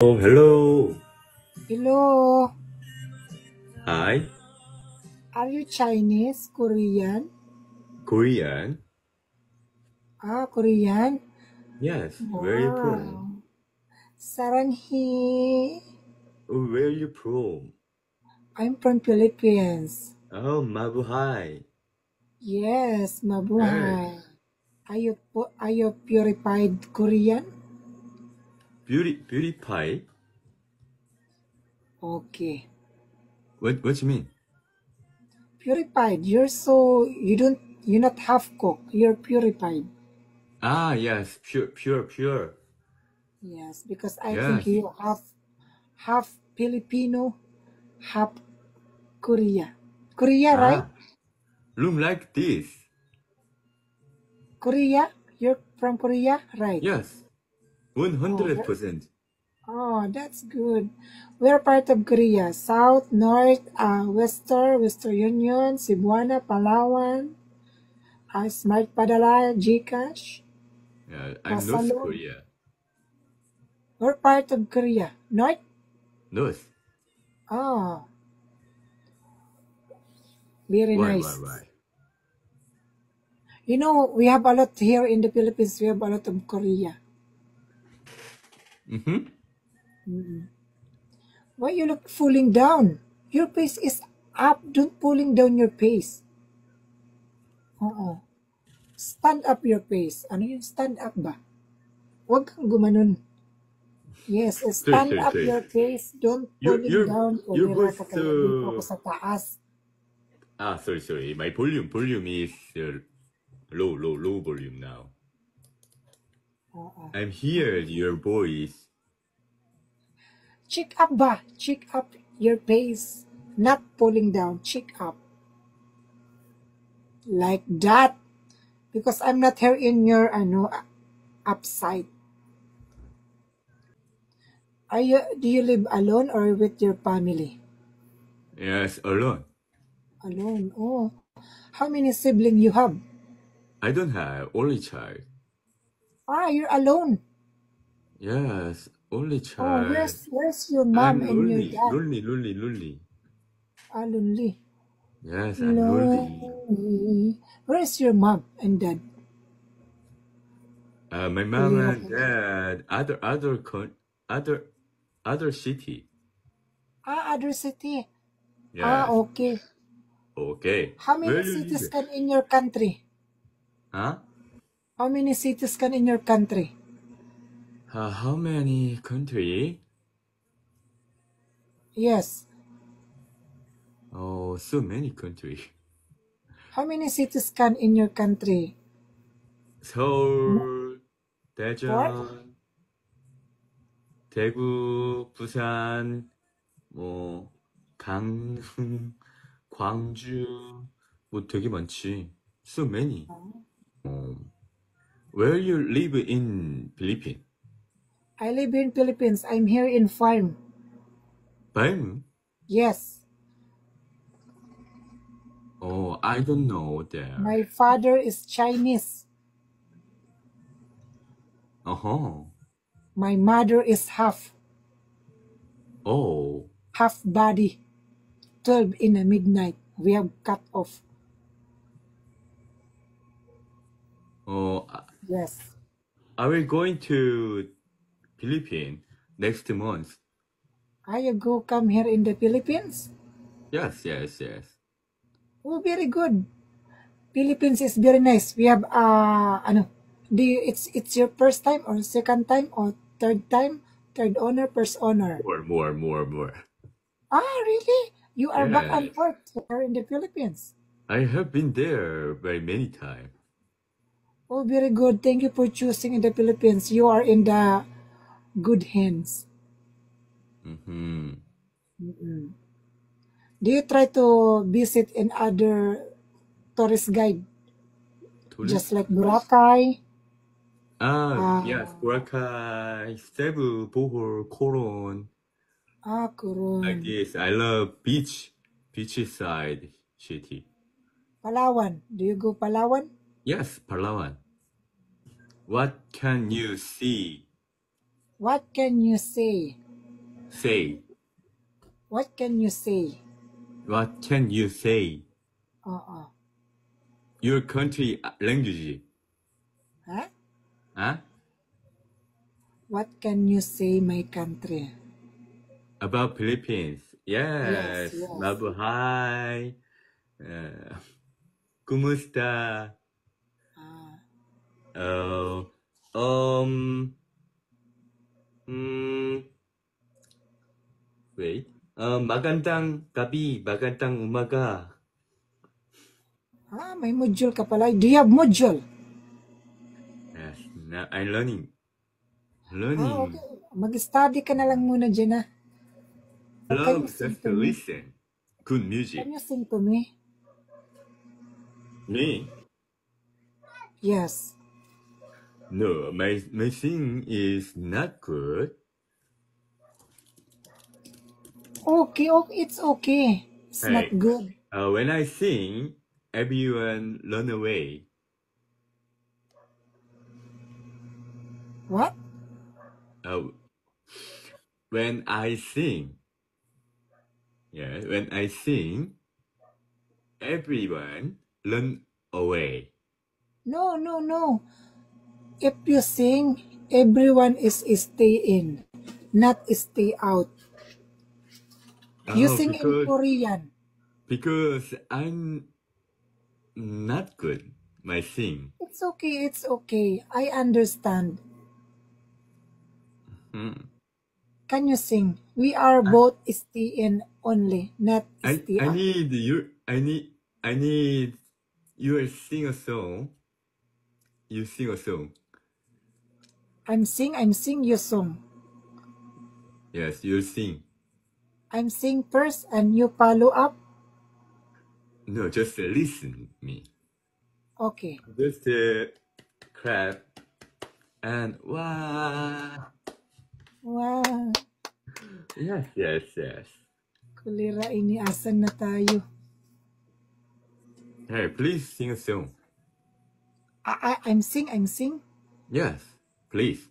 Oh, hello. Hello, Hi. are you Chinese, Korean? Korean? Korean? Yes. Where are you from? Wow. Saranghi. Oh, where are you from? I'm from Philippines. Oh, Mabuhay. Yes, Hey. mabuhay. Are you purified Korean? Beauty pie? Okay. What you mean? Purified. You're not half cook. You're purified. Ah, yes. Pure. Yes, because I think Yes. you have half Filipino, half Korea. Korea, right? Ah, look like this. Korea? You're from Korea? Right. Yes. Oh, 100%. that's good. We're part of Korea. South, North, Western Union, Cebuana, Palawan, Smart Padala, Gcash, Yeah, I'm North Pasalog. Korea. We're part of Korea. North? North. Oh, very nice. Why? You know, we have a lot here in the Philippines. We have a lot of Korea. Mm-hmm. Why you look pulling down? Your face is up. Don't pulling down your face. Oo. Stand up your face. Ano yung stand up ba? Huwag kang gumanon. Yes, stand up Sorry. your face. Don't Your pulling your down. your Pumira voice ka kaya dito ako so sa taas. sorry. My volume is low volume now. Oo. I'm here, your voice. Cheek up ba? Cheek up your face. Not pulling down. Cheek up. Like that. Because I'm not here in your upside. Do you live alone or with your family? Yes, alone. Alone. Oh. How many siblings you have? I don't have only child. You're alone. Yes, only Oh, child. where's your mom I'm and your lonely, dad? lonely. Lonely. Yes, I'm lonely. Lonely. Where's your mom and dad? My mom Kulira and ka. dad, other other city. Other city. Yes. Okay. Okay. How Where many you cities live? can in your country? Huh? How many cities can in your country? How many country? Yes. Oh, so many country. How many cities can in your country? 서울, Four? 대전, 대구, 부산, 뭐 강릉, 광주, 뭐 되게 많지. So many. 어, where you live in Philippines? I live in Philippines. I'm here in farm. Bam? Yes. Oh, I don't know My there. father is Chinese. Uh-huh. My mother is Oh, half body. 12 in the midnight. We have cut off. oh, Yes. are we going to Philippines next month? You go come here in the Philippines? Yes. Oh, very good. Philippines is very nice. We have it's your first time or second time or third time? Third honor, first honor. More. Really? You are back and Yes. forth here in the Philippines. I have been there very many times. Oh, very good. Thank you for choosing in the Philippines. You are in the good hands. Mm-hmm. Do you try to visit in other tourist guide, just Tourist? like Boracay? Yes, Boracay, Cebu, Bohol, Coron. Coron. Like this. I love beachside city. Palawan. Do you go Palawan? Yes, Palawan. What can you see? What can you say? Say. What can you say? What can you say? Oo. Your country language. Ha? Huh? What can you say, my country? About Philippines. Yes, Yes. yes. Mabuhay. Kumusta? Ah, Uh, um, mm, wait. Magandang gabi, magandang umaga. may module ka pala. Do you have module? Yes, now I'm learning. Okay. Mag-study ka na lang muna dyan, ha? Or can you Love sing just to to me? listen. Good music. Can you sing to me? Me? Yes. No, my singing is not good. Okay, okay, it's okay. It's not Hey, good. when I sing, everyone run away. What? Uh, when I sing, when I sing, everyone run away. No, no, no. If you sing, everyone is stay in, not stay out. You Oh, sing in Korean. because I'm not good. My sing. It's okay, it's okay. I understand. Hmm. Can you sing? We are both stay in only, not stay I out. need you. I need you to sing a song. You sing a song. I'm sing your song. Yes, you sing. I'm sing first and you follow up. No, just listen me. Okay. Just clap and wow. Wow. Yes, yes, yes. Kulira ini asan na tayo. Hey, please sing a song. I'm sing. Yes, please.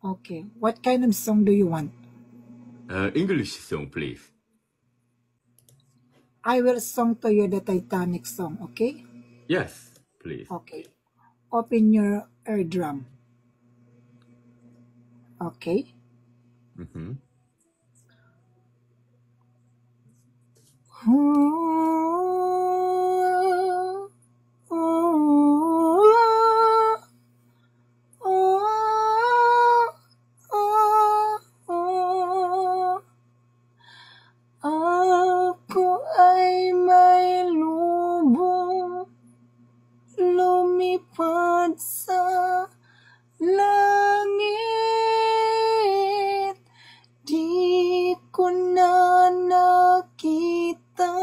Okay. What kind of song do you want? English song, please. I will song to you the Titanic song, okay? Yes, please. Okay. Open your eardrum. Okay. Mm-hmm. Ako ay may lubong lumipad sa langit. Di ko na nakita,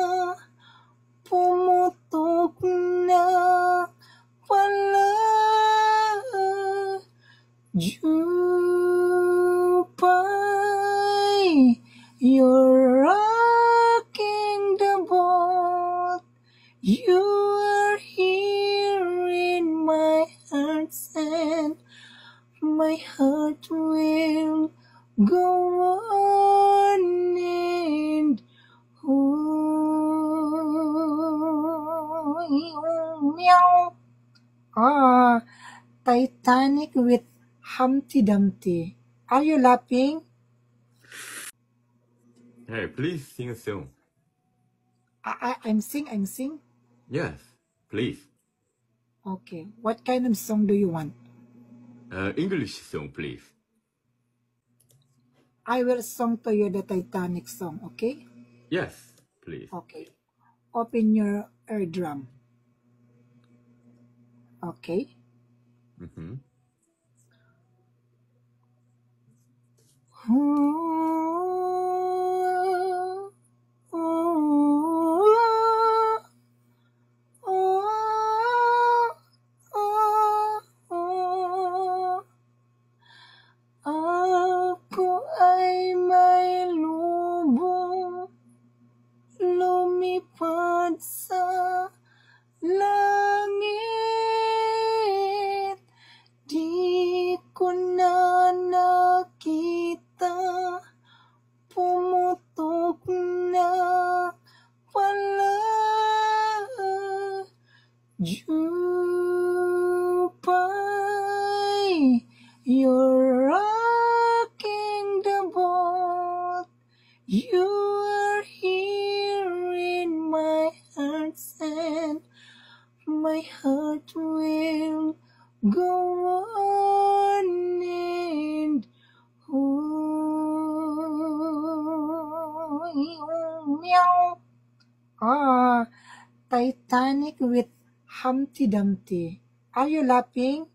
pumutok na pala. Jupay, you're rocking the boat. You are here in my heart, and my heart will go on and meow. Titanic with Humpty Dumpty. Are you laughing? Hey, please sing a song. I'm sing. Yes, please. Okay. What kind of song do you want? English song, please. I will song to you the Titanic song, okay? Yes, please. Okay. Open your eardrum. Okay. Mm-hmm. Ako ay may lubong lumipad sa langit. Di ko na nakita, you're rocking the boat. You are here in my heart, and my heart will go on and on. Meow. Titanic with Humpty Dumpty. Are you laughing?